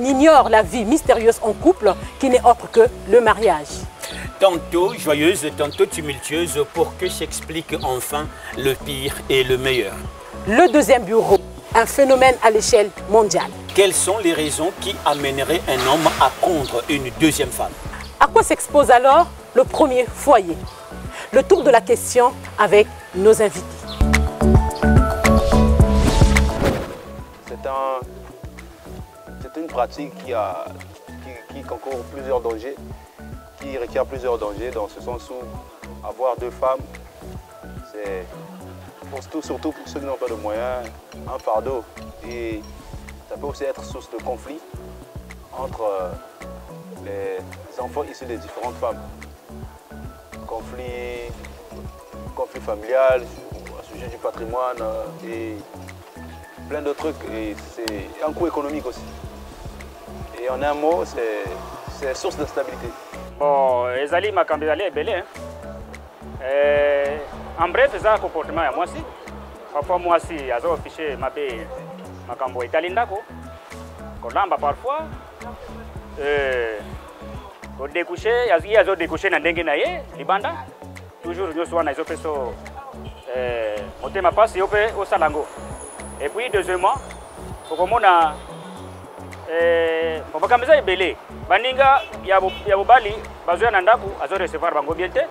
ignore la vie mystérieuse en couple qui n'est autre que le mariage. Tantôt joyeuse, tantôt tumultueuse, pour que s'explique enfin le pire et le meilleur. Le deuxième bureau, un phénomène à l'échelle mondiale. Quelles sont les raisons qui amèneraient un homme à prendre une deuxième femme? À quoi s'expose alors le premier foyer? Le tour de la question avec nos invités. C'est une pratique qui concourt plusieurs dangers, qui requiert plusieurs dangers, dans ce sens où avoir deux femmes, c'est surtout pour ceux qui n'ont pas de moyens, un fardeau. Et ça peut aussi être source de conflit entre les enfants issus des différentes femmes. Conflit familial, au sujet du patrimoine et plein de trucs. Et c'est un coût économique aussi. Et en un mot, c'est source d'instabilité. Bon, ezali makambo ezali ebele. En bref, c'est un comportement à moi aussi. Parfois moi aussi, azo affiché mabe makambo etali ndako. Kolamba parfois. Au découcher, azo découcher na ndenge na ye, libanda. Toujours nous soit na iso peso motema passe yope au salango. Et puis deuxièmement, faut comme on a bakameza ebele. Baninga ya mobali bazoya na ndako azo recevoir bango bien te.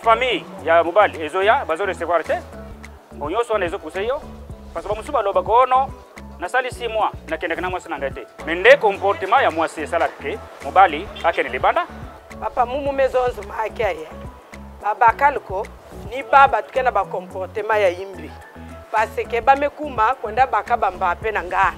Famille ya mobali ezoya bazo recevoir te. Bonyo so na ezo kuseyo parce que bamusuba loba kono na sali 6 mois na kende kana mwasi na ngate. Mais nde comportement ya mwasi sala ke mobali akene libanda. Papa mumu mezonzo makiaye. Baba kaliko ni baba tukena ba comportement ya imbi. Parce que ba mekuma kwenda bakaba Mbappe na nganda.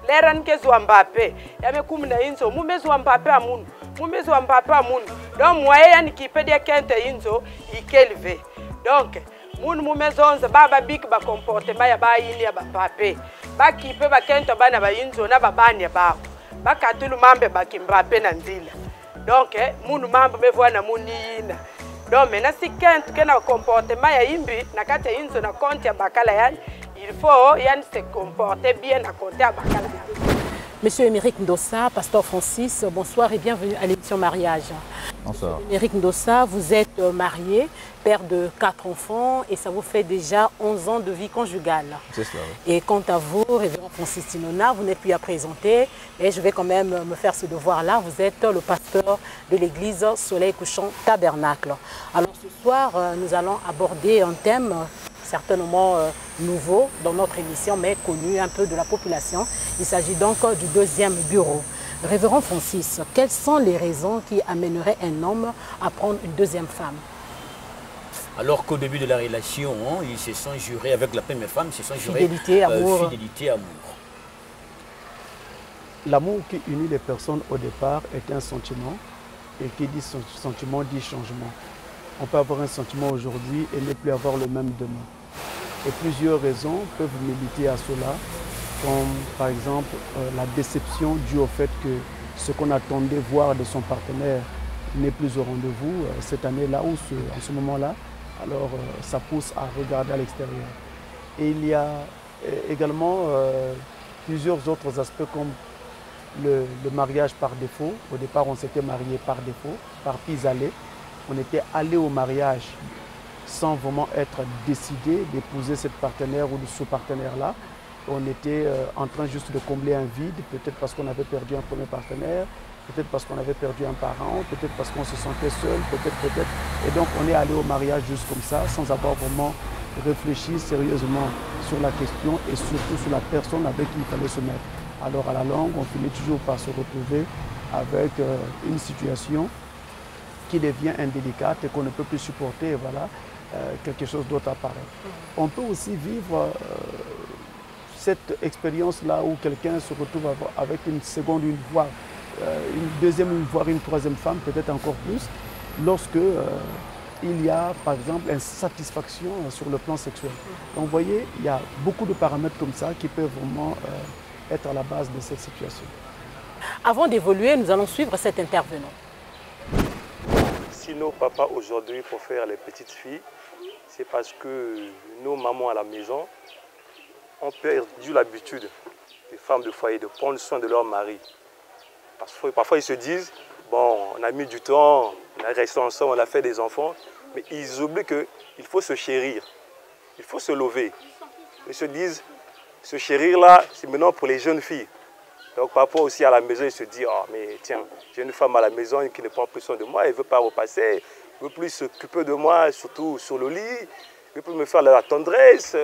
Lera nkezwa Mbappe yamekuma na inzo mumezwa Mbappe amunu. Mumezwa Mbappe amunu. Donc moi yani kipedia kente inzo ikelve. Donc moun mumezonza baba bik ba comportement ya ba yini ya ba Mbappe. Ba kipe ba kente bana ba inzo na babani ya ba. Ba katulu mambe ba Mbappe na nzila. Donc moun mambe mevoa na muni yina. Donc maintenant si kente kena comportement ya imbi na kate inzo na compte ya bakala yani il faut yani se comporter bien na compte ya bakala yani. Monsieur Émeric Ndossa, pasteur Francis, bonsoir et bienvenue à l'émission Mariage. Bonsoir. Émeric Ndossa, vous êtes marié, père de 4 enfants et ça vous fait déjà 11 ans de vie conjugale. C'est cela. Et quant à vous, révérend Francis Tinona, vous n'êtes plus à présenter, mais je vais quand même me faire ce devoir-là. Vous êtes le pasteur de l'église Soleil Couchant Tabernacle. Alors ce soir, nous allons aborder un thème certainement nouveau dans notre émission, mais connu un peu de la population. Il s'agit donc du deuxième bureau. Révérend Francis, quelles sont les raisons qui amèneraient un homme à prendre une deuxième femme? Alors qu'au début de la relation, ils se sont jurés avec la première femme, ils se sont jurés fidélité, amour. Fidélité, amour. L'amour qui unit les personnes au départ est un sentiment, et qui dit sentiment dit changement. On peut avoir un sentiment aujourd'hui et ne plus avoir le même demain. Et plusieurs raisons peuvent militer à cela, comme par exemple la déception due au fait que ce qu'on attendait voir de son partenaire n'est plus au rendez-vous cette année-là ou en ce moment-là. Alors ça pousse à regarder à l'extérieur. Et il y a également plusieurs autres aspects comme le mariage par défaut. Au départ, on s'était marié par défaut, par pis-aller. On était allé au mariage sans vraiment être décidé d'épouser cette partenaire ou de ce partenaire-là. On était en train juste de combler un vide, peut-être parce qu'on avait perdu un premier partenaire, peut-être parce qu'on avait perdu un parent, peut-être parce qu'on se sentait seul, peut-être. Et donc on est allé au mariage juste comme ça, sans avoir vraiment réfléchi sérieusement sur la question et surtout sur la personne avec qui il fallait se mettre. Alors à la longue, on finit toujours par se retrouver avec une situation qui devient indélicate et qu'on ne peut plus supporter, et voilà, quelque chose d'autre apparaît. On peut aussi vivre cette expérience-là où quelqu'un se retrouve avec une seconde, une deuxième, voire une troisième femme, peut-être encore plus, lorsque il y a, par exemple, insatisfaction sur le plan sexuel. Donc, vous voyez, il y a beaucoup de paramètres comme ça qui peuvent vraiment être à la base de cette situation. Avant d'évoluer, nous allons suivre cet intervenant. Si nos papas aujourd'hui pour faire les petites filles, c'est parce que nos mamans à la maison ont perdu l'habitude les femmes de foyer de prendre soin de leur mari. Parce que parfois ils se disent, bon, on a mis du temps, on a resté ensemble, on a fait des enfants, mais ils oublient qu'il faut se chérir, il faut se lever. Ils se disent, ce chérir-là, c'est maintenant pour les jeunes filles. Donc parfois aussi à la maison, ils se disent, oh, mais tiens, j'ai une femme à la maison qui ne prend plus soin de moi, elle ne veut pas repasser, elle ne veut plus s'occuper de moi, surtout sur le lit, elle ne veut plus me faire la tendresse.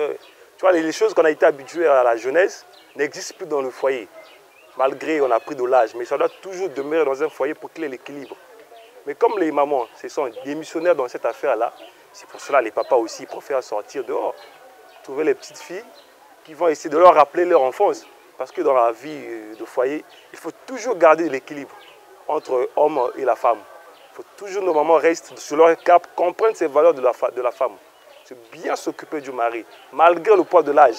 Tu vois, les choses qu'on a été habitués à la jeunesse n'existent plus dans le foyer. Malgré on a pris de l'âge, mais ça doit toujours demeurer dans un foyer pour qu'il y ait l'équilibre. Mais comme les mamans, ce sont des missionnaires dans cette affaire-là, c'est pour cela que les papas aussi préfèrent sortir dehors, trouver les petites filles qui vont essayer de leur rappeler leur enfance. Parce que dans la vie de foyer, il faut toujours garder l'équilibre entre l'homme et la femme. Il faut toujours, nos mamans restent sur leur cap, comprendre ces valeurs de la femme. C'est bien s'occuper du mari, malgré le poids de l'âge,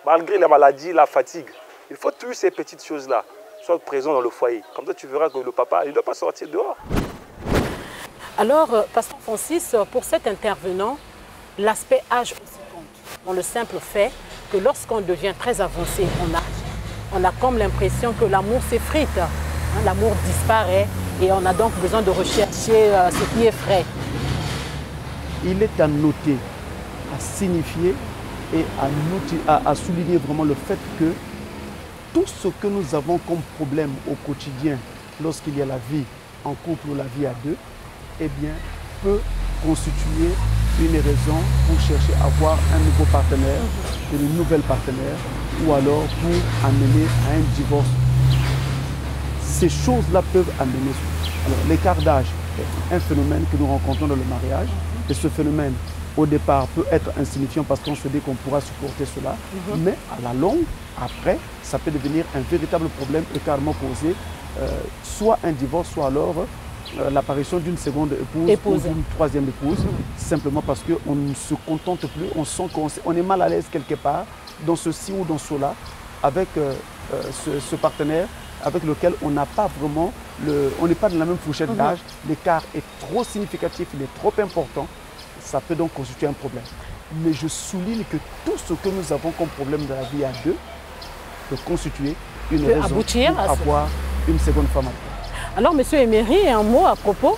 malgré la maladie, la fatigue. Il faut toujours ces petites choses-là soient présentes dans le foyer. Comme ça, tu verras que le papa, il ne doit pas sortir dehors. Alors, Pasteur Francis, pour cet intervenant, l'aspect âge aussi compte. Dans le simple fait que lorsqu'on devient très avancé en âge, on a comme l'impression que l'amour s'effrite, hein, l'amour disparaît et on a donc besoin de rechercher ce qui est frais. Il est à noter, à signifier et à souligner vraiment le fait que tout ce que nous avons comme problème au quotidien lorsqu'il y a la vie en couple ou la vie à deux, eh bien, peut constituer une raison pour chercher à avoir un nouveau partenaire, une nouvelle partenaire, ou alors pour amener à un divorce. Ces choses-là peuvent amener. Alors, l'écart d'âge est un phénomène que nous rencontrons dans le mariage, et ce phénomène, au départ, peut être insignifiant parce qu'on se dit qu'on pourra supporter cela, mais à la longue, après, ça peut devenir un véritable problème et carrément poser soit un divorce, soit alors l'apparition d'une seconde épouse ou d'une troisième épouse, simplement parce qu'on ne se contente plus, on sent qu'on est mal à l'aise quelque part, dans ceci ou dans cela, avec ce partenaire avec lequel on n'a pas vraiment, on n'est pas dans la même fourchette d'âge, l'écart est trop significatif, il est trop important, ça peut donc constituer un problème. Mais je souligne que tout ce que nous avons comme problème de la vie à deux peut constituer une raison pour avoir une seconde femme après. Alors, M. Emery, un mot à propos?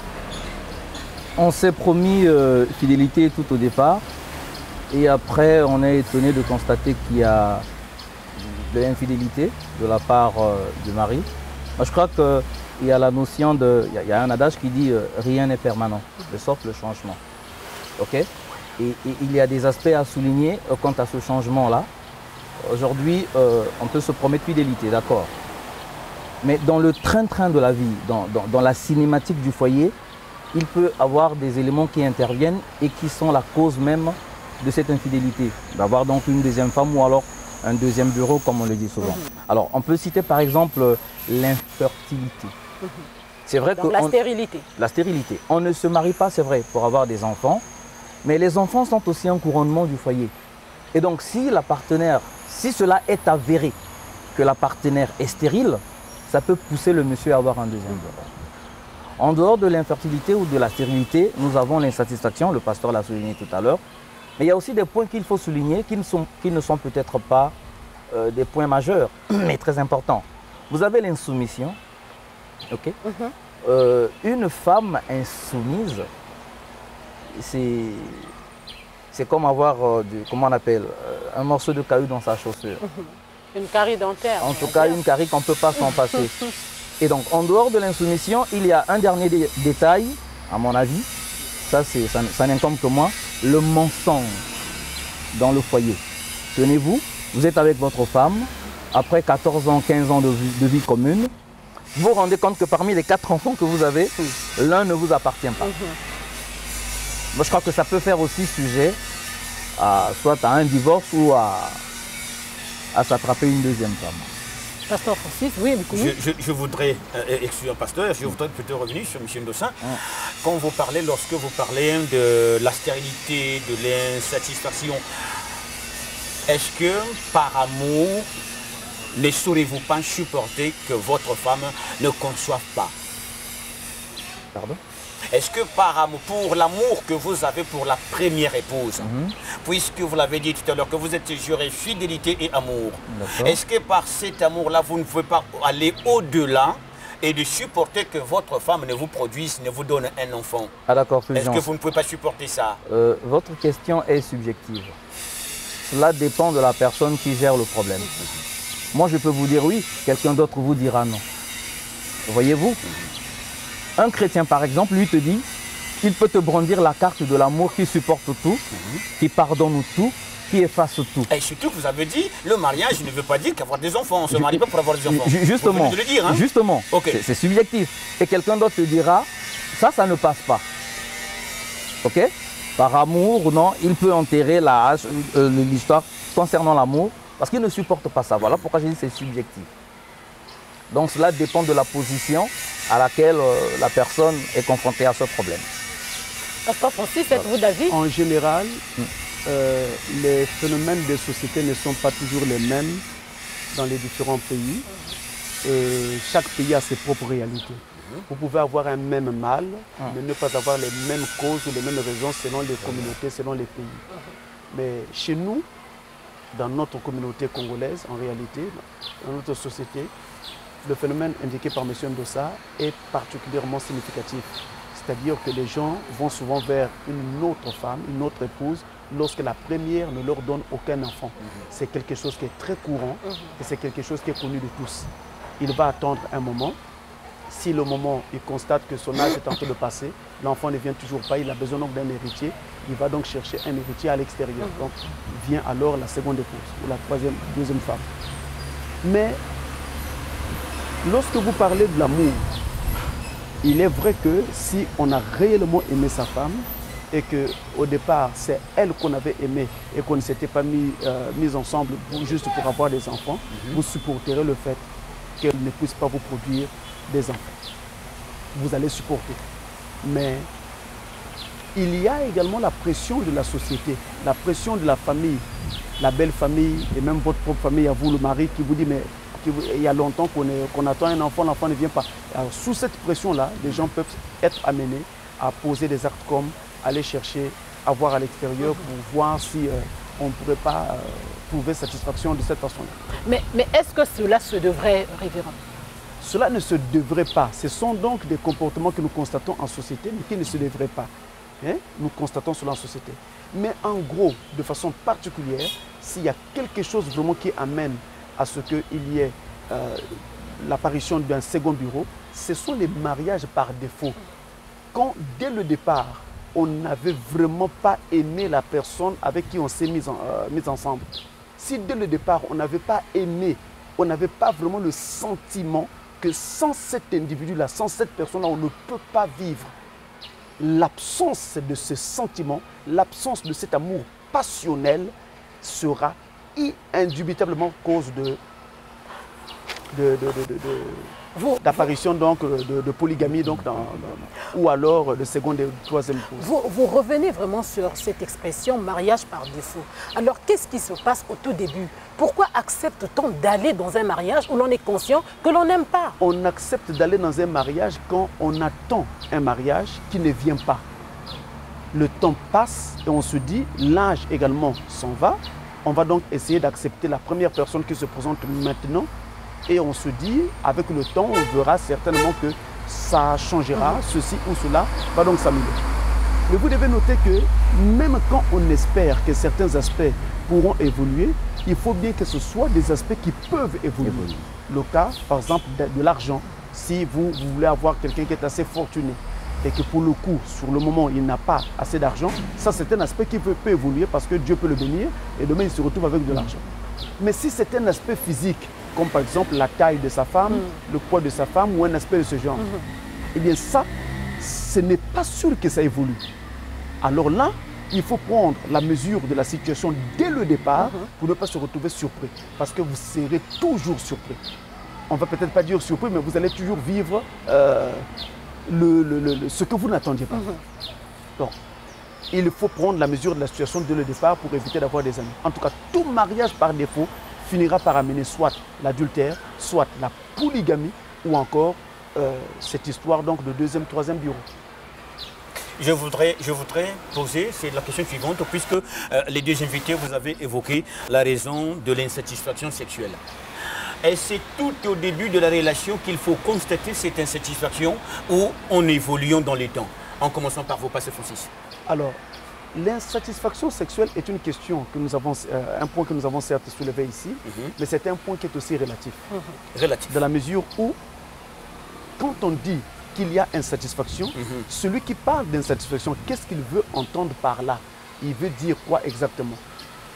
On s'est promis fidélité tout au départ. Et après, on est étonné de constater qu'il y a de l'infidélité de la part du mari. Moi, je crois qu'il y a la notion de... Il y a un adage qui dit rien n'est permanent, de sorte le changement. OK? Et il y a des aspects à souligner quant à ce changement-là. Aujourd'hui, on peut se promettre fidélité, d'accord? Mais dans le train-train de la vie, dans la cinématique du foyer, il peut y avoir des éléments qui interviennent et qui sont la cause même de cette infidélité. D'avoir donc une deuxième femme ou alors un deuxième bureau, comme on le dit souvent. Alors, on peut citer par exemple l'infertilité. C'est vrai que la stérilité. La stérilité. On ne se marie pas, c'est vrai, pour avoir des enfants, mais les enfants sont aussi un couronnement du foyer. Et donc, si cela est avéré que la partenaire est stérile, ça peut pousser le monsieur à avoir un deuxième bureau. En dehors de l'infertilité ou de la stérilité, nous avons l'insatisfaction, le pasteur l'a souligné tout à l'heure, mais il y a aussi des points qu'il faut souligner qui ne sont peut-être pas des points majeurs, mais très importants. Vous avez l'insoumission, ok? Une femme insoumise, c'est comme avoir, comment on appelle, un morceau de caillou dans sa chaussure. Une carie dentaire. En tout cas, une carie qu'on ne peut pas s'en passer. Et donc, en dehors de l'insoumission, il y a un dernier détail, à mon avis, ça n'incombe que moi, le mensonge dans le foyer. Tenez-vous, vous êtes avec votre femme, après 14 ans, 15 ans de vie commune, vous vous rendez compte que parmi les 4 enfants que vous avez, l'un ne vous appartient pas. Moi, je crois que ça peut faire aussi sujet soit à un divorce ou à s'attraper une deuxième femme. Pasteur Francis, oui, je voudrais, excusez-moi pasteur, je voudrais plutôt revenir sur M. Ndossin. Quand vous parlez, lorsque vous parlez de la stérilité, de l'insatisfaction, est-ce que par amour, ne saurez-vous pas supporter que votre femme ne conçoive pas? Pardon? Est-ce que par amour, pour l'amour que vous avez pour la première épouse, puisque vous l'avez dit tout à l'heure, que vous êtes juré fidélité et amour, est-ce que par cet amour-là, vous ne pouvez pas aller au-delà et de supporter que votre femme ne vous produise, ne vous donne un enfant? Ah d'accord, est-ce que vous ne pouvez pas supporter ça? Votre question est subjective. Cela dépend de la personne qui gère le problème. Moi, je peux vous dire oui, quelqu'un d'autre vous dira non. Voyez-vous? Un chrétien, par exemple, lui te dit qu'il peut te brandir la carte de l'amour qui supporte tout, qui pardonne tout, qui efface tout. Et surtout, vous avez dit, le mariage ne veut pas dire qu'avoir des enfants. On ne se marie pas pour avoir des enfants. Justement, vous venez de le dire, hein? Justement, okay. C'est subjectif. Et quelqu'un d'autre te dira, ça ne passe pas. Ok? Par amour, non, il peut enterrer l'histoire concernant l'amour, parce qu'il ne supporte pas ça. Voilà pourquoi j'ai dit que c'est subjectif. Donc cela dépend de la position à laquelle la personne est confrontée à ce problème. Pasteur Francis, êtes-vous d'avis? En général, les phénomènes des sociétés ne sont pas toujours les mêmes dans les différents pays. Chaque pays a ses propres réalités. Vous pouvez avoir un même mal, mais ne pas avoir les mêmes causes ou les mêmes raisons selon les communautés, selon les pays. Mais chez nous, dans notre communauté congolaise, en réalité, dans notre société, le phénomène indiqué par M. Ndossa est particulièrement significatif. C'est-à-dire que les gens vont souvent vers une autre femme, une autre épouse, lorsque la première ne leur donne aucun enfant. C'est quelque chose qui est très courant et c'est quelque chose qui est connu de tous. Il va attendre un moment. Si le moment, il constate que son âge est en train de passer, l'enfant ne vient toujours pas, il a besoin donc d'un héritier, il va donc chercher un héritier à l'extérieur. Donc vient alors la seconde épouse ou la deuxième femme. Mais lorsque vous parlez de l'amour, il est vrai que si on a réellement aimé sa femme et qu'au départ c'est elle qu'on avait aimée et qu'on ne s'était pas mis ensemble juste pour avoir des enfants, vous supporterez le fait qu'elle ne puisse pas vous produire des enfants. Vous allez supporter. Mais il y a également la pression de la société, la pression de la famille, la belle famille et même votre propre famille, à vous le mari qui vous dit mais il y a longtemps qu'on attend un enfant, l'enfant ne vient pas. Alors sous cette pression-là, les gens peuvent être amenés à poser des actes comme aller chercher, à voir à l'extérieur pour voir si on ne pourrait pas trouver satisfaction de cette façon-là. Mais est-ce que cela se devrait, révérend? Cela ne se devrait pas. Ce sont donc des comportements que nous constatons en société, mais qui ne se devraient pas. Hein? Nous constatons cela en société. Mais en gros, de façon particulière, s'il y a quelque chose vraiment qui amène à ce qu'il y ait l'apparition d'un second bureau, ce sont les mariages par défaut. Quand, dès le départ, on n'avait vraiment pas aimé la personne avec qui on s'est mis ensemble. Si dès le départ, on n'avait pas aimé, on n'avait pas vraiment le sentiment que sans cet individu-là, sans cette personne-là, on ne peut pas vivre. L'absence de ce sentiment, l'absence de cet amour passionnel sera indubitablement cause d'apparition donc de polygamie donc ou alors de seconde et troisième épouse. Vous revenez vraiment sur cette expression mariage par défaut. Alors qu'est-ce qui se passe au tout début? Pourquoi accepte-t-on d'aller dans un mariage où l'on est conscient que l'on n'aime pas? On accepte d'aller dans un mariage quand on attend un mariage qui ne vient pas. Le temps passe et on se dit, l'âge également s'en va. On va donc essayer d'accepter la première personne qui se présente maintenant. Et on se dit, avec le temps, on verra certainement que ça changera, ceci ou cela va donc s'améliorer. Mais vous devez noter que même quand on espère que certains aspects pourront évoluer, il faut bien que ce soit des aspects qui peuvent évoluer. Le cas, par exemple, de l'argent. Si vous voulez avoir quelqu'un qui est assez fortuné et que pour le coup, sur le moment, il n'a pas assez d'argent, ça c'est un aspect qui peut évoluer parce que Dieu peut le bénir et demain il se retrouve avec de l'argent. Mais si c'est un aspect physique, comme par exemple la taille de sa femme, le poids de sa femme ou un aspect de ce genre, eh bien ça, ce n'est pas sûr que ça évolue. Alors là, il faut prendre la mesure de la situation dès le départ pour ne pas se retrouver surpris. Parce que vous serez toujours surpris. On ne va peut-être pas dire surpris, mais vous allez toujours vivre ce que vous n'attendiez pas. Donc, il faut prendre la mesure de la situation dès le départ pour éviter d'avoir des amis. En tout cas, tout mariage par défaut finira par amener soit l'adultère, soit la polygamie, ou encore cette histoire donc de deuxième, troisième bureau. Je voudrais poser, c'est la question suivante, puisque les deux invités, vous avez évoqué la raison de l'insatisfaction sexuelle. Et c'est tout au début de la relation qu'il faut constater cette insatisfaction ou en évoluant dans les temps? En commençant par vous, Pasteur Francis. Alors, l'insatisfaction sexuelle est une question que nous avons, un point que nous avons certes soulevé ici, mais c'est un point qui est aussi relatif. Relatif. Dans la mesure où, quand on dit qu'il y a insatisfaction, celui qui parle d'insatisfaction, qu'est-ce qu'il veut entendre par là? Il veut dire quoi exactement?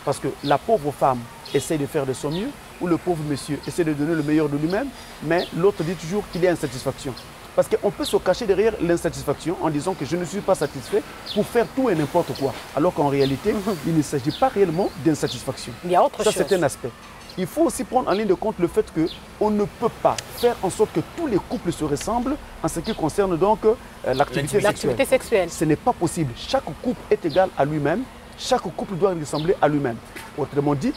Parce que la pauvre femme essaie de faire de son mieux, ou le pauvre monsieur essaie de donner le meilleur de lui-même, mais l'autre dit toujours qu'il y a insatisfaction. Parce qu'on peut se cacher derrière l'insatisfaction en disant que je ne suis pas satisfait pour faire tout et n'importe quoi. Alors qu'en réalité, il ne s'agit pas réellement d'insatisfaction. Il y a autre chose. Ça, c'est un aspect. Il faut aussi prendre en ligne de compte le fait qu'on ne peut pas faire en sorte que tous les couples se ressemblent en ce qui concerne donc l'activité sexuelle. Ce n'est pas possible. Chaque couple est égal à lui-même. Chaque couple doit ressembler à lui-même. Autrement dit,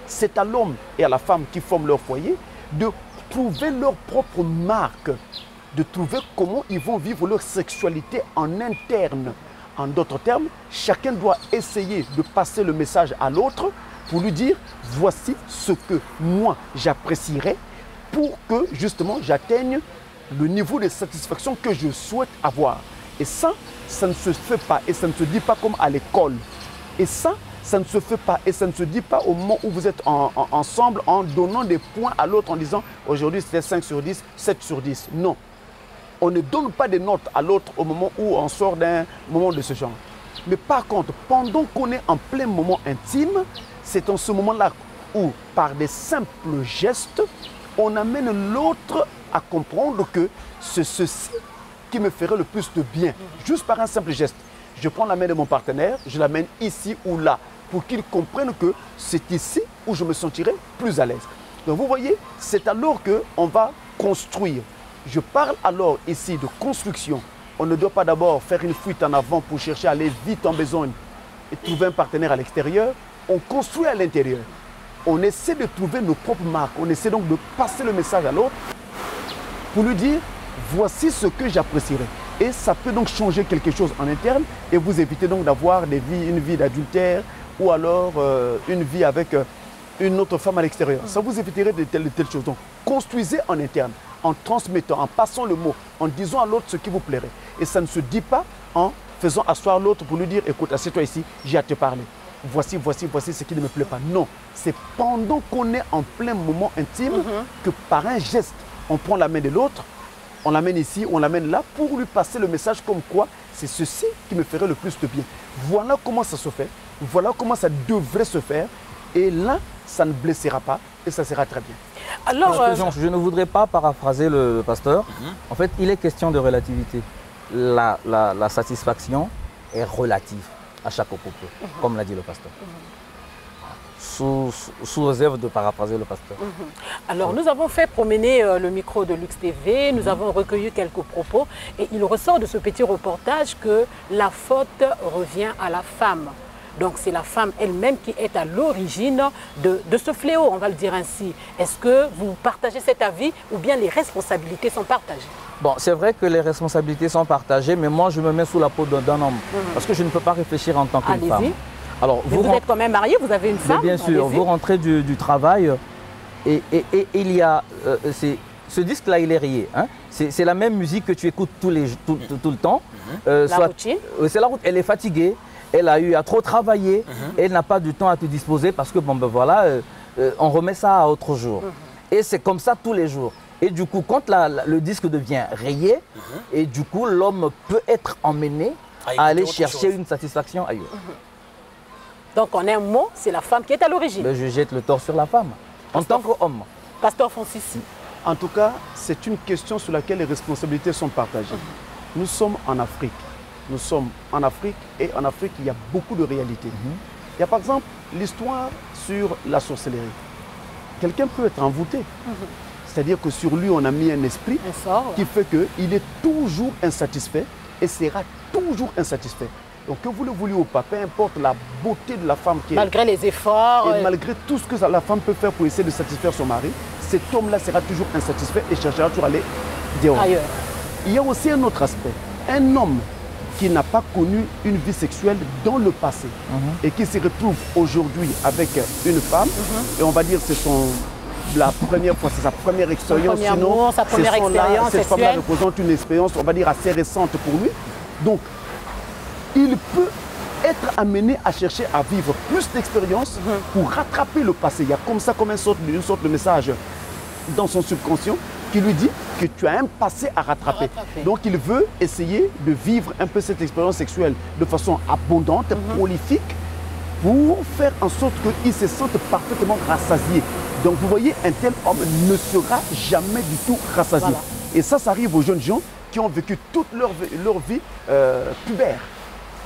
c'est à l'homme et à la femme qui forment leur foyer de trouver leur propre marque, de trouver comment ils vont vivre leur sexualité en interne. En d'autres termes, chacun doit essayer de passer le message à l'autre pour lui dire voici ce que moi j'apprécierais pour que justement j'atteigne le niveau de satisfaction que je souhaite avoir. Et ça ne se fait pas et ça ne se dit pas comme à l'école. Et ça ne se fait pas et ça ne se dit pas au moment où vous êtes ensemble en donnant des points à l'autre en disant aujourd'hui c'était 5 sur 10, 7 sur 10. Non. On ne donne pas des notes à l'autre au moment où on sort d'un moment de ce genre. Mais par contre, pendant qu'on est en plein moment intime, c'est en ce moment-là où, par des simples gestes, on amène l'autre à comprendre que c'est ceci qui me ferait le plus de bien. Juste par un simple geste. Je prends la main de mon partenaire, je l'amène ici ou là, pour qu'il comprenne que c'est ici où je me sentirai plus à l'aise. Donc vous voyez, c'est alors qu'on va construire. Je parle alors ici de construction. On ne doit pas d'abord faire une fuite en avant pour chercher à aller vite en besogne et trouver un partenaire à l'extérieur. On construit à l'intérieur. On essaie de trouver nos propres marques. On essaie donc de passer le message à l'autre pour lui dire voici ce que j'apprécierais. Et ça peut donc changer quelque chose en interne et vous éviter donc d'avoir une vie d'adultère ou alors une vie avec une autre femme à l'extérieur. Ça vous éviterait de telles choses. Donc construisez en interne, en transmettant, en passant le mot, en disant à l'autre ce qui vous plairait. Et ça ne se dit pas en faisant asseoir l'autre pour lui dire écoute, assieds-toi ici, j'ai à te parler. Voici ce qui ne me plaît pas. Non, c'est pendant qu'on est en plein moment intime que par un geste, on prend la main de l'autre, on l'amène ici, on l'amène là pour lui passer le message comme quoi c'est ceci qui me ferait le plus de bien. Voilà comment ça se fait, voilà comment ça devrait se faire et là, ça ne blessera pas et ça sera très bien. Alors, je ne voudrais pas paraphraser le pasteur. En fait, il est question de relativité. La satisfaction est relative à chaque couple, comme l'a dit le pasteur. Sous réserve de paraphraser le pasteur. Alors, nous avons fait promener le micro de Lux TV, nous avons recueilli quelques propos et il ressort de ce petit reportage que la faute revient à la femme. Donc, c'est la femme elle-même qui est à l'origine de ce fléau, on va le dire ainsi. Est-ce que vous partagez cet avis ou bien les responsabilités sont partagées? Bon, c'est vrai que les responsabilités sont partagées, mais moi, je me mets sous la peau d'un homme. Parce que je ne peux pas réfléchir en tant qu'une femme. Alors, vous êtes quand même marié, vous avez une femme. Mais bien sûr, vous rentrez du travail et il y a... ce disque-là, il est rayé. Hein? C'est la même musique que tu écoutes tout le temps. La routine. C'est la route. Elle est fatiguée. Elle a eu à trop travailler, elle n'a pas du temps à te disposer parce que bon ben voilà, on remet ça à autre jour. Et c'est comme ça tous les jours. Et du coup, quand le disque devient rayé, et du coup, l'homme peut être emmené à aller chercher une satisfaction ailleurs. Donc en un mot, c'est la femme qui est à l'origine. Ben, je jette le tort sur la femme, en tant qu'homme. Pasteur Francis. En tout cas, c'est une question sur laquelle les responsabilités sont partagées. Nous sommes en Afrique. Nous sommes en Afrique et en Afrique, il y a beaucoup de réalités. Il y a par exemple l'histoire sur la sorcellerie. Quelqu'un peut être envoûté. C'est-à-dire que sur lui, on a mis un esprit qui fait qu'il est toujours insatisfait et sera toujours insatisfait. Donc que vous le vouliez ou pas, peu importe la beauté de la femme qui est... Malgré les efforts... Et malgré tout ce que la femme peut faire pour essayer de satisfaire son mari, cet homme-là sera toujours insatisfait et cherchera toujours à aller dehors. Ailleurs. Il y a aussi un autre aspect. Un homme qui n'a pas connu une vie sexuelle dans le passé et qui se retrouve aujourd'hui avec une femme, et on va dire c'est la première fois, c'est sa première expérience, Son premier amour, sa première expérience cette femme-là sexuelle. représente une expérience, on va dire, assez récente pour lui. Donc, il peut être amené à chercher à vivre plus d'expérience pour rattraper le passé. Il y a comme ça, comme une sorte de message dans son subconscient qui lui dit que tu as un passé à rattraper. Donc il veut essayer de vivre un peu cette expérience sexuelle de façon abondante, prolifique, pour faire en sorte qu'il se sente parfaitement rassasié. Donc vous voyez, un tel homme ne sera jamais du tout rassasié. Voilà. Et ça arrive aux jeunes gens qui ont vécu toute leur vie pubère.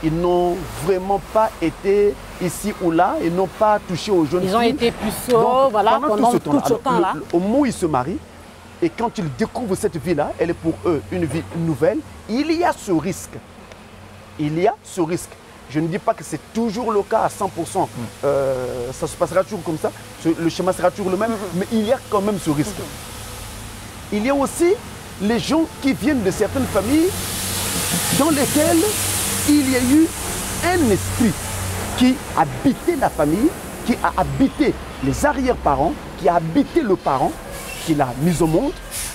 Ils n'ont vraiment pas été ici ou là, ils n'ont pas touché aux jeunes filles. Ils ont été puceaux, voilà, pendant tout ce temps-là. Au moment où ils se marient, et quand ils découvrent cette vie-là, elle est pour eux une vie nouvelle, il y a ce risque. Il y a ce risque. Je ne dis pas que c'est toujours le cas à 100%. Ça se passera toujours comme ça, le schéma sera toujours le même, mais il y a quand même ce risque. Il y a aussi les gens qui viennent de certaines familles dans lesquelles il y a eu un esprit qui habitait la famille, qui a habité les arrière-parents, qui a habité le parent, qui l'a mis au monde.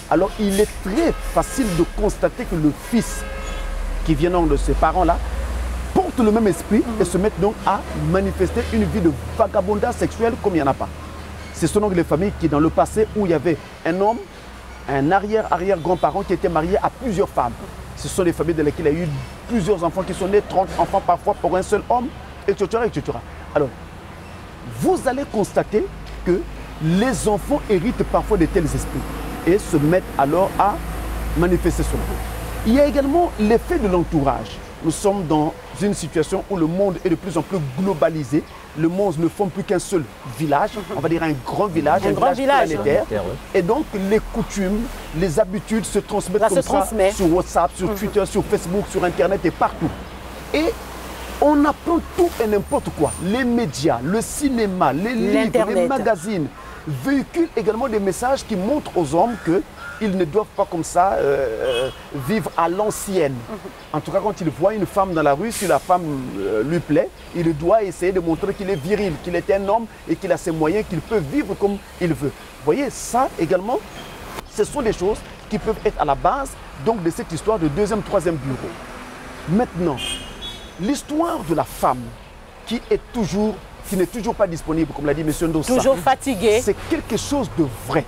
Alors il est très facile de constater que le fils qui vient donc de ces parents-là porte le même esprit et se met donc à manifester une vie de vagabondage sexuel comme il n'y en a pas. Ce sont donc les familles qui, dans le passé, où il y avait un homme, un arrière-grand-parent qui était marié à plusieurs femmes. Ce sont les familles dans lesquelles il y a eu plusieurs enfants qui sont nés, 30 enfants parfois pour un seul homme, etc., etc. Alors, vous allez constater que les enfants héritent parfois de tels esprits et se mettent alors à manifester cela. Il y a également l'effet de l'entourage. Nous sommes dans une situation où le monde est de plus en plus globalisé. Le monde ne forme plus qu'un seul village, on va dire un grand village, un grand village planétaire. Et donc les coutumes, les habitudes se transmettent comme ça sur WhatsApp, sur Twitter, sur Facebook, sur Internet et partout. Et on apprend tout et n'importe quoi. Les médias, le cinéma, les livres, les magazines véhiculent également des messages qui montrent aux hommes qu'ils ne doivent pas comme ça vivre à l'ancienne. En tout cas, quand il voit une femme dans la rue, si la femme lui plaît, il doit essayer de montrer qu'il est viril, qu'il est un homme et qu'il a ses moyens, qu'il peut vivre comme il veut. Vous voyez, ça également, ce sont des choses qui peuvent être à la base donc, de cette histoire de deuxième, troisième bureau. Maintenant, l'histoire de la femme qui n'est toujours pas disponible, comme l'a dit M. Ndossa. Toujours fatiguée. C'est quelque chose de vrai.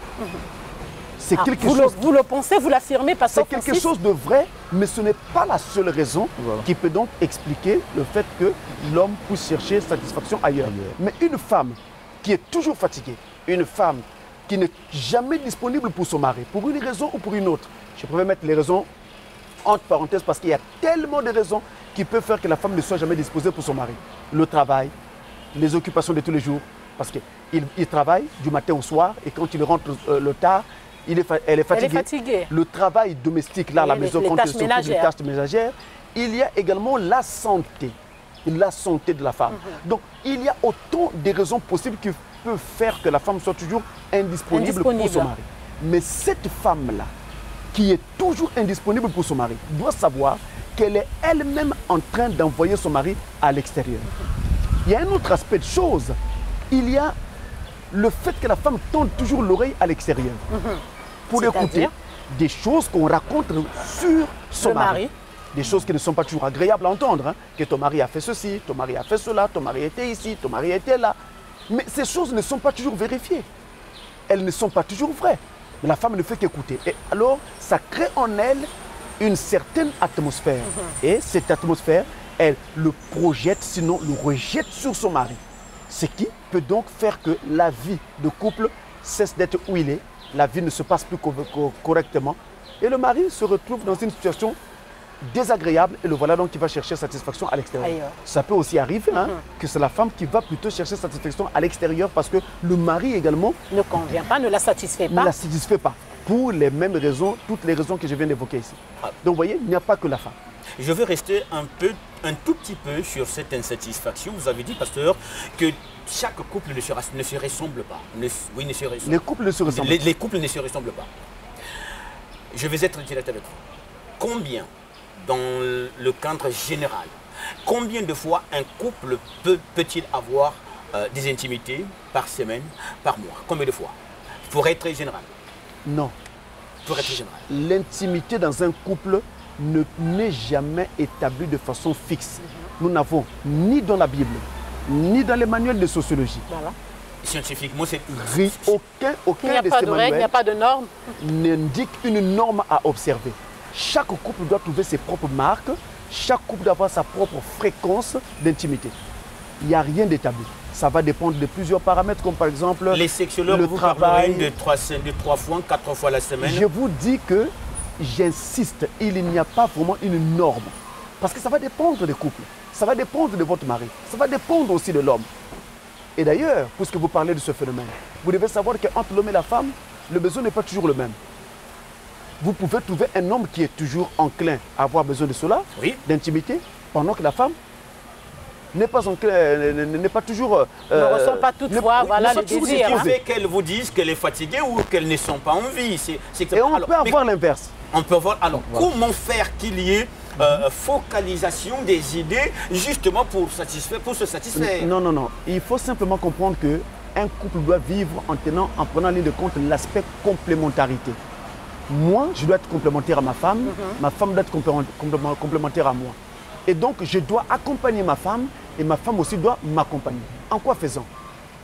C'est quelque vous, chose. vous le pensez, vous l'affirmez, Pasteur C'est quelque Francis? chose de vrai, mais ce n'est pas la seule raison qui peut donc expliquer le fait que l'homme puisse chercher satisfaction ailleurs. Mais une femme qui est toujours fatiguée, une femme qui n'est jamais disponible pour son mari, pour une raison ou pour une autre, je préfère mettre les raisons entre parenthèses parce qu'il y a tellement de raisons qui peuvent faire que la femme ne soit jamais disposée pour son mari. Le travail, les occupations de tous les jours, parce qu'il travaille du matin au soir et quand il rentre le tard, elle est fatiguée. Le travail domestique, là, à la maison, quand il s'occupe des tâches ménagères, il y a également la santé de la femme. Donc, il y a autant de raisons possibles qui peuvent faire que la femme soit toujours indisponible pour son mari. Mais cette femme-là, qui est toujours indisponible pour son mari, doit savoir qu'elle est elle-même en train d'envoyer son mari à l'extérieur. Il y a un autre aspect de choses. Il y a le fait que la femme tende toujours l'oreille à l'extérieur pour écouter des choses qu'on raconte sur son mari. Des choses qui ne sont pas toujours agréables à entendre. Hein. Que ton mari a fait ceci, ton mari a fait cela, ton mari était ici, ton mari était là. Mais ces choses ne sont pas toujours vérifiées. Elles ne sont pas toujours vraies. Mais la femme ne fait qu'écouter. Et alors, ça crée en elle une certaine atmosphère. Et cette atmosphère, elle le projette, sinon le rejette sur son mari. Ce qui peut donc faire que la vie de couple cesse d'être où il est, la vie ne se passe plus correctement et le mari se retrouve dans une situation désagréable et le voilà donc qui va chercher satisfaction à l'extérieur. Ça peut aussi arriver que c'est la femme qui va plutôt chercher satisfaction à l'extérieur parce que le mari également ne convient pas, ne la satisfait pas. Ne la satisfait pas pour les mêmes raisons, toutes les raisons que je viens d'évoquer ici. Donc vous voyez, il n'y a pas que la femme. Je vais rester un tout petit peu sur cette insatisfaction. Vous avez dit, pasteur, que chaque couple ne se ressemble pas. Les couples ne se ressemblent. Les couples ne se ressemblent pas. je vais être direct avec vous. Combien, dans le cadre général, combien de fois un couple peut-il avoir des intimités par semaine, par mois? Combien de fois? Pour être très général. Non. Pour être général. L'intimité dans un couple n'est jamais établie de façon fixe. Nous n'avons ni dans la Bible, ni dans les manuels de sociologie. Voilà. Scientifiquement, c'est... Aucun de ces manuels, il n'y a pas de norme. N'indique une norme à observer. Chaque couple doit trouver ses propres marques. Chaque couple doit avoir sa propre fréquence d'intimité. Il n'y a rien d'établi. Ça va dépendre de plusieurs paramètres, comme par exemple les sexologues le vous travail. De 3 fois, 4 fois la semaine. Je vous dis que, j'insiste, il n'y a pas vraiment une norme. Parce que ça va dépendre des couples. Ça va dépendre de votre mari. Ça va dépendre aussi de l'homme. Et d'ailleurs, puisque vous parlez de ce phénomène, vous devez savoir qu'entre l'homme et la femme, le besoin n'est pas toujours le même. Vous pouvez trouver un homme qui est toujours enclin à avoir besoin de cela, oui, d'intimité, pendant que la femme n'est pas toujours... ne ressent pas toutefois voilà, le désir. Ce qui fait qu'elle vous dise qu'elle est fatiguée ou qu'elles ne sont pas en vie. Et on peut avoir l'inverse. On peut avoir... Alors, comment faire qu'il y ait focalisation des idées justement pour se satisfaire? Non, non, non. Il faut simplement comprendre qu'un couple doit vivre en prenant en ligne de compte l'aspect complémentarité. Moi, je dois être complémentaire à ma femme doit être complémentaire à moi. Et donc, je dois accompagner ma femme et ma femme aussi doit m'accompagner. En quoi faisant?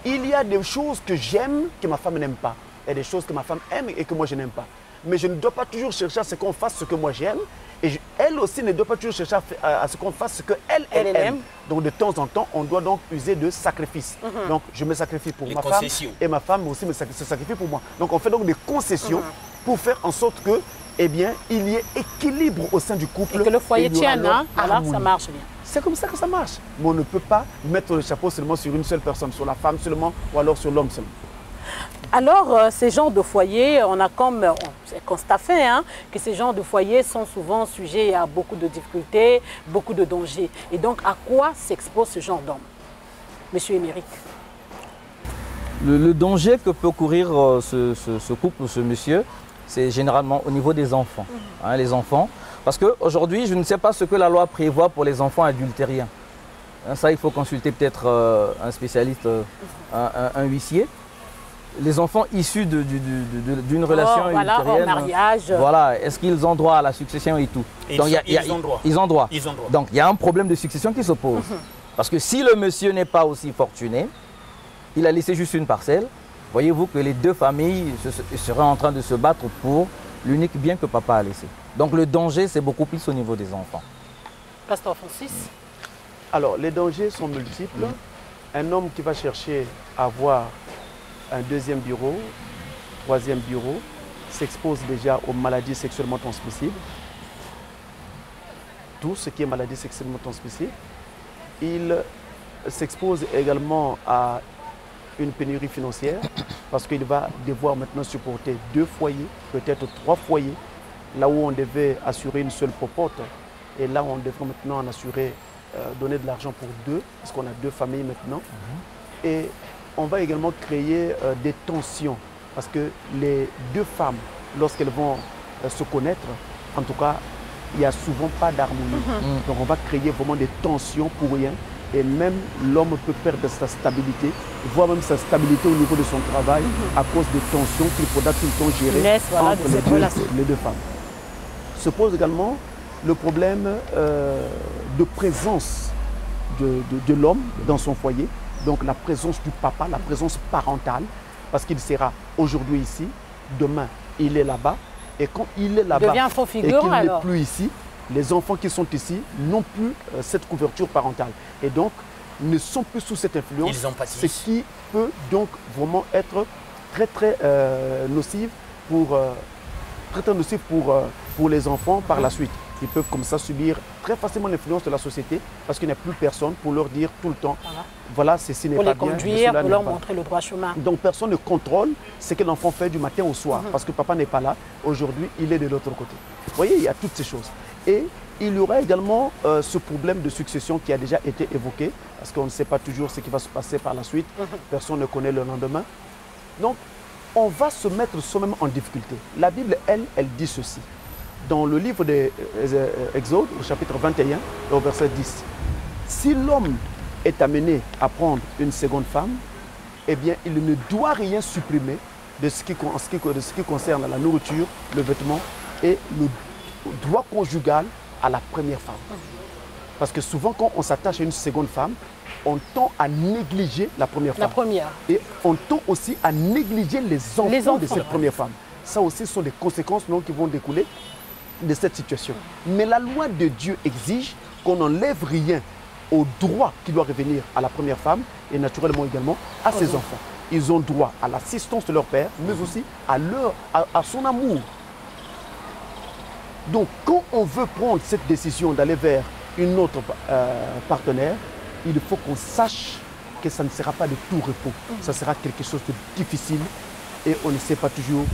Il y a des choses que j'aime que ma femme n'aime pas. Il y a des choses que ma femme aime et que moi je n'aime pas. Mais je ne dois pas toujours chercher à ce qu'on fasse ce que moi j'aime. Et elle aussi ne doit pas toujours chercher à ce qu'on fasse ce qu'elle aime. Donc de temps en temps, on doit donc user de sacrifices. Donc je me sacrifie pour ma femme et ma femme aussi se sacrifie pour moi. Donc on fait donc des concessions pour faire en sorte que, eh bien, il y ait équilibre au sein du couple. Et que le foyer tienne, hein, voilà, ça marche bien. C'est comme ça que ça marche. Mais on ne peut pas mettre le chapeau seulement sur une seule personne, sur la femme seulement ou alors sur l'homme seulement. Alors, ces genres de foyers, on a comme constat fait hein, que ces genres de foyers sont souvent sujets à beaucoup de difficultés, beaucoup de dangers. Et donc, à quoi s'expose ce genre d'homme? Monsieur Émeric. Le danger que peut courir ce couple ou ce monsieur, c'est généralement au niveau des enfants. Hein, les enfants. Parce qu'aujourd'hui, je ne sais pas ce que la loi prévoit pour les enfants adultériens. Hein, ça, il faut consulter peut-être un spécialiste, un huissier. Les enfants issus d'une relation adultérienne, mariage. Voilà, est-ce qu'ils ont droit à la succession et tout? Donc, ils ont droit. Ils ont droit. Ils ont droit. Donc il y a un problème de succession qui se pose. Parce que si le monsieur n'est pas aussi fortuné, il a laissé juste une parcelle, voyez-vous que les deux familles seraient en train de se battre pour l'unique bien que papa a laissé. Donc le danger, c'est beaucoup plus au niveau des enfants. Pasteur Francis. Alors, les dangers sont multiples. Un homme qui va chercher à avoir un deuxième bureau, troisième bureau, s'expose déjà aux maladies sexuellement transmissibles. Tout ce qui est maladie sexuellement transmissible. Il s'expose également à une pénurie financière parce qu'il va devoir maintenant supporter 2 foyers, peut-être 3 foyers, là où on devait assurer une seule popote. Et là, on devrait maintenant en assurer, donner de l'argent pour 2, parce qu'on a 2 familles maintenant. Et on va également créer des tensions, parce que les 2 femmes, lorsqu'elles vont se connaître, en tout cas, il n'y a souvent pas d'harmonie. Donc on va créer vraiment des tensions pour rien. Et même l'homme peut perdre sa stabilité, voire même sa stabilité au niveau de son travail, à cause des tensions qu'il faudra tout le temps gérer entre les 2 femmes. Se pose également le problème de présence de l'homme dans son foyer. Donc la présence du papa, la présence parentale, parce qu'il sera aujourd'hui ici, demain il est là-bas, et quand il est là-bas et qu'il n'est plus ici, les enfants qui sont ici n'ont plus cette couverture parentale et donc ne sont plus sous cette influence, ce qui peut donc vraiment être très très nocif pour les enfants par la suite. Ils peuvent comme ça subir très facilement l'influence de la société parce qu'il n'y a plus personne pour leur dire tout le temps, voilà, ceci n'est pas bien. Pour les conduire, pour leur montrer le droit chemin. Donc personne ne contrôle ce que l'enfant fait du matin au soir parce que papa n'est pas là. Aujourd'hui, il est de l'autre côté. Vous voyez, il y a toutes ces choses. Et il y aura également ce problème de succession qui a déjà été évoqué parce qu'on ne sait pas toujours ce qui va se passer par la suite. Personne ne connaît le lendemain. Donc, on va se mettre soi-même en difficulté. La Bible, elle dit ceci. Dans le livre de Exode, au chapitre 21, au verset 10, si l'homme est amené à prendre une seconde femme, eh bien, il ne doit rien supprimer de ce qui concerne la nourriture, le vêtement et le droit conjugal à la première femme. Parce que souvent, quand on s'attache à une seconde femme, on tend à négliger la première femme. Et on tend aussi à négliger les enfants de cette première femme. Ça aussi sont des conséquences qui vont découler de cette situation. Mais la loi de Dieu exige qu'on n'enlève rien au droit qui doit revenir à la première femme et naturellement également à ses enfants. Ils ont droit à l'assistance de leur père, mais aussi à son amour. Donc, quand on veut prendre cette décision d'aller vers une autre partenaire, il faut qu'on sache que ça ne sera pas de tout repos. Ça sera quelque chose de difficile et on ne sait pas toujours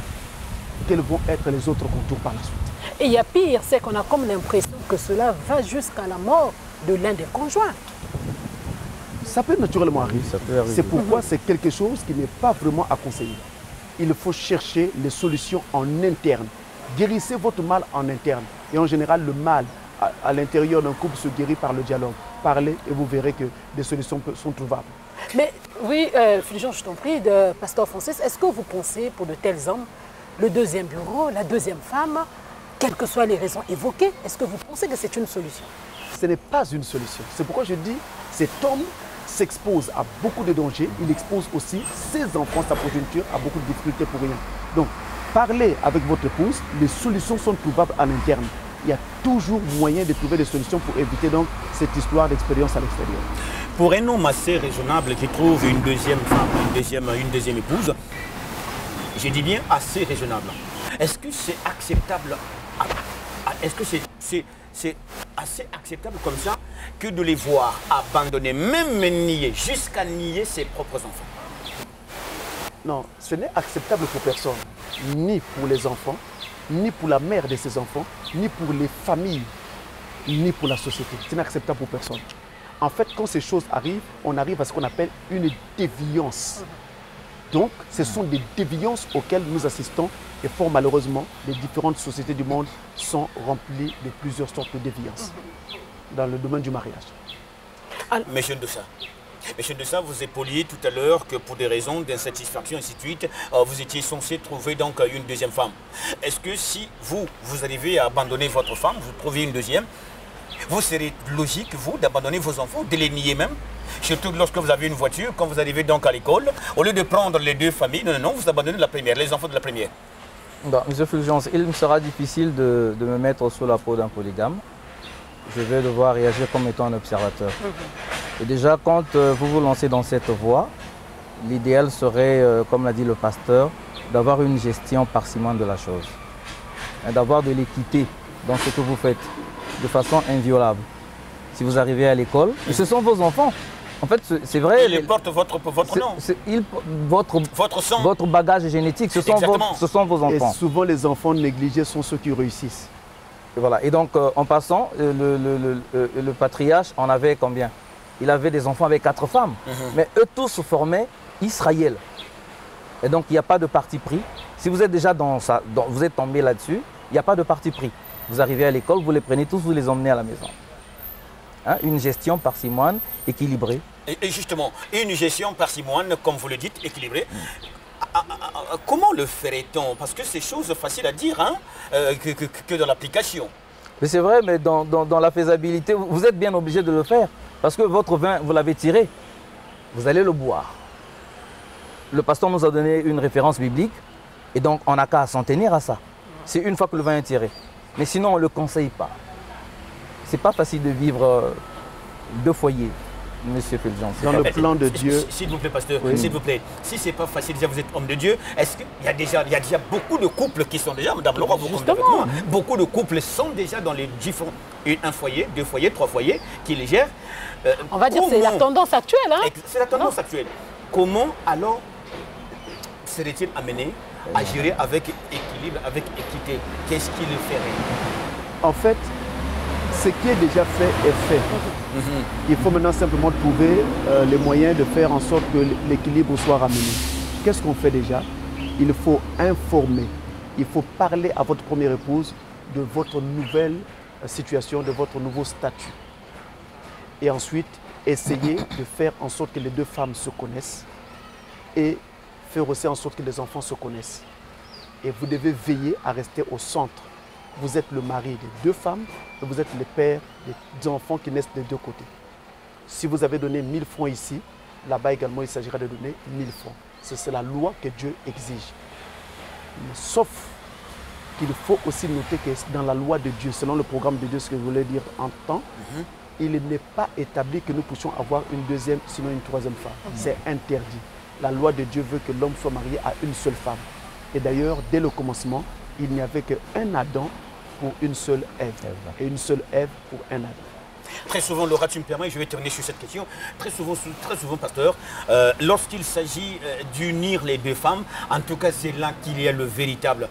quels vont être les autres contours par la suite. Et il y a pire, c'est qu'on a comme l'impression que cela va jusqu'à la mort de l'un des conjoints. Ça peut naturellement arriver. C'est pourquoi c'est quelque chose qui n'est pas vraiment à conseiller. Il faut chercher les solutions en interne. Guérissez votre mal en interne. Et en général, le mal à l'intérieur d'un couple se guérit par le dialogue. Parlez et vous verrez que des solutions sont trouvables. Mais oui, Fulgence, je t'en prie, Pasteur Francis, est-ce que vous pensez pour de tels hommes, le deuxième bureau, la deuxième femme, quelles que soient les raisons évoquées, est-ce que vous pensez que c'est une solution? Ce n'est pas une solution. C'est pourquoi je dis, cet homme s'expose à beaucoup de dangers, il expose aussi ses enfants, sa progéniture, à beaucoup de difficultés pour rien. Donc, parlez avec votre épouse, les solutions sont trouvables à l'interne. Il y a toujours moyen de trouver des solutions pour éviter donc cette histoire d'expérience à l'extérieur. Pour un homme assez raisonnable qui trouve une deuxième femme, une deuxième épouse, je dis bien assez raisonnable, est-ce que c'est acceptable? Est-ce que c'est assez acceptable comme ça que de les voir abandonner, même nier, jusqu'à nier ses propres enfants? Non, ce n'est acceptable pour personne, ni pour les enfants, ni pour la mère de ses enfants, ni pour les familles, ni pour la société. Ce n'est acceptable pour personne. En fait, quand ces choses arrivent, on arrive à ce qu'on appelle une déviance. Donc, ce sont des déviances auxquelles nous assistons et fort malheureusement, les différentes sociétés du monde sont remplies de plusieurs sortes de déviances dans le domaine du mariage. Monsieur Ndossa, vous épauliez tout à l'heure que pour des raisons d'insatisfaction et ainsi de suite, vous étiez censé trouver donc une deuxième femme. Est-ce que si vous arrivez à abandonner votre femme, vous trouvez une deuxième, vous serez logique, vous, d'abandonner vos enfants, de les nier même? Surtout lorsque vous avez une voiture, quand vous arrivez donc à l'école, au lieu de prendre les deux familles, non, vous abandonnez la première, les enfants de la première. Monsieur Fulgence, il me sera difficile de me mettre sous la peau d'un polygame. Je vais devoir réagir comme étant un observateur. Et déjà, quand vous vous lancez dans cette voie, l'idéal serait, comme l'a dit le pasteur, d'avoir une gestion parcimoine de la chose. D'avoir de l'équité dans ce que vous faites, de façon inviolable. Si vous arrivez à l'école, ce sont vos enfants. En fait, c'est vrai. Ils portent votre nom. Votre sang. Votre bagage génétique, ce sont vos enfants. Et souvent, les enfants négligés sont ceux qui réussissent. Et voilà. Et donc, en passant, le patriarche en avait combien? Il avait des enfants avec 4 femmes. Mais eux tous formaient Israël. Et donc, il n'y a pas de parti pris. Si vous êtes déjà vous êtes tombé là-dessus, il n'y a pas de parti pris. Vous arrivez à l'école, vous les prenez tous, vous les emmenez à la maison. Hein, une gestion parcimoine, équilibrée. Et justement, une gestion parcimoine, comme vous le dites, équilibrée. Comment le ferait-on? Parce que c'est chose facile à dire hein, que dans l'application. Mais c'est vrai, mais dans la faisabilité, vous êtes bien obligé de le faire. Parce que votre vin, vous l'avez tiré, vous allez le boire. Le pasteur nous a donné une référence biblique, et donc on n'a qu'à s'en tenir à ça. C'est une fois que le vin est tiré. Mais sinon, on ne le conseille pas. C'est pas facile de vivre 2 foyers, Monsieur Fulgence. Dans le plan de Dieu. S'il vous plaît, pasteur, s'il vous plaît. Si c'est pas facile, déjà vous êtes homme de Dieu, est-ce qu'il y a déjà beaucoup de couples qui sont déjà, Madame Laura, vous comptez avec moi, beaucoup de couples sont déjà dans les différents, un foyer, 2 foyers, 3 foyers, qui les gèrent. On va dire que c'est la tendance actuelle. Hein? C'est la tendance actuelle. Comment alors serait-il amené à gérer avec équilibre, avec équité? Qu'est-ce qu'il ferait? En fait, ce qui est déjà fait est fait. Il faut maintenant simplement trouver les moyens de faire en sorte que l'équilibre soit ramené. Qu'est-ce qu'on fait déjà? il faut informer, il faut parler à votre première épouse de votre nouvelle situation, de votre nouveau statut. Et ensuite, essayer de faire en sorte que les deux femmes se connaissent et faire aussi en sorte que les enfants se connaissent. Et vous devez veiller à rester au centre. Vous êtes le mari des deux femmes et vous êtes le père des enfants qui naissent des deux côtés. Si vous avez donné 1000 francs ici, là-bas également, il s'agira de donner 1000 francs. C'est la loi que Dieu exige. Mais sauf qu'il faut aussi noter que dans la loi de Dieu, selon le programme de Dieu, ce que je voulais dire en temps, il n'est pas établi que nous puissions avoir une deuxième, sinon une troisième femme. C'est interdit. La loi de Dieu veut que l'homme soit marié à une seule femme. Et d'ailleurs, dès le commencement, il n'y avait qu'un Adam pour une seule Ève. Et une seule Ève pour un Adam. Très souvent, Laura, tu me permets, je vais terminer sur cette question. Très souvent pasteur, lorsqu'il s'agit d'unir les deux femmes, en tout cas, c'est là qu'il y a le véritable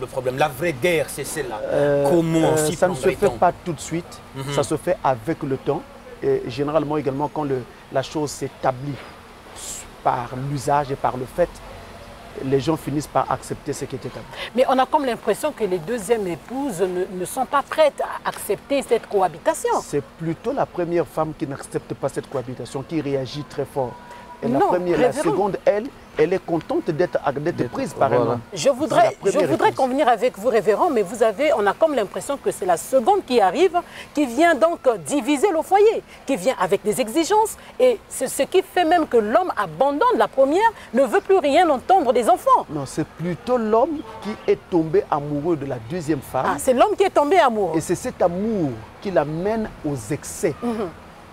problème. La vraie guerre, c'est celle-là. Comment s'y ça ne se fait prendrait-on? pas tout de suite, ça se fait avec le temps. Et généralement également, quand la chose s'établit par l'usage et par le fait, les gens finissent par accepter ce qui est établi. Mais on a comme l'impression que les deuxièmes épouses ne sont pas prêtes à accepter cette cohabitation. C'est plutôt la première femme qui n'accepte pas cette cohabitation, qui réagit très fort. Et Non, la seconde, elle est contente d'être prise par un homme. Je voudrais convenir avec vous, révérend, mais on a comme l'impression que c'est la seconde qui arrive, qui vient donc diviser le foyer, qui vient avec des exigences. Et c'est ce qui fait même que l'homme abandonne la première, ne veut plus rien entendre des enfants. Non, c'est plutôt l'homme qui est tombé amoureux de la deuxième femme. Ah, c'est l'homme qui est tombé amoureux. Et c'est cet amour qui l'amène aux excès.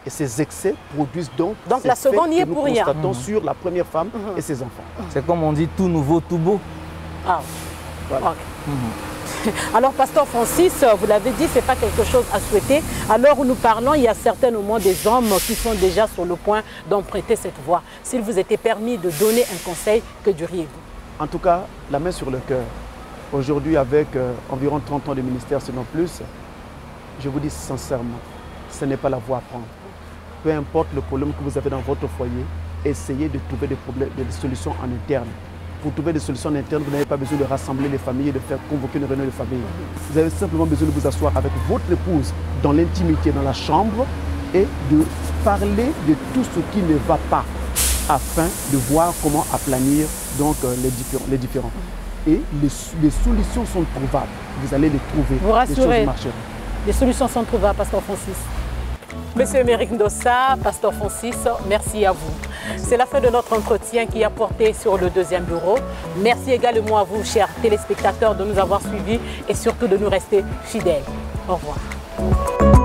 Et ces excès produisent donc la seconde n'y est pour rien. Nous constatons sur la première femme et ses enfants. C'est comme on dit, tout nouveau, tout beau. Ah, voilà. Okay. Alors, pasteur Francis, vous l'avez dit, ce n'est pas quelque chose à souhaiter. À l'heure où nous parlons, il y a certainement des hommes qui sont déjà sur le point d'emprunter cette voie. S'il vous était permis de donner un conseil, que diriez-vous? En tout cas, la main sur le cœur. Aujourd'hui, avec environ 30 ans de ministère, sinon plus, je vous dis sincèrement, ce n'est pas la voie à prendre. Peu importe le problème que vous avez dans votre foyer, essayez de trouver des solutions en interne. Pour trouver des solutions en interne, vous n'avez pas besoin de rassembler les familles et de faire convoquer une réunion de famille. Vous avez simplement besoin de vous asseoir avec votre épouse dans l'intimité, dans la chambre, et de parler de tout ce qui ne va pas, afin de voir comment aplanir donc, les différents. Et les solutions sont trouvables. Vous allez les trouver. Vous rassurez. Les choses marcheront. Les solutions sont trouvables, pasteur Francis. Monsieur Émeric Ndossa, pasteur Francis, merci à vous. C'est la fin de notre entretien qui a porté sur le deuxième bureau. Merci également à vous, chers téléspectateurs, de nous avoir suivis et surtout de nous rester fidèles. Au revoir.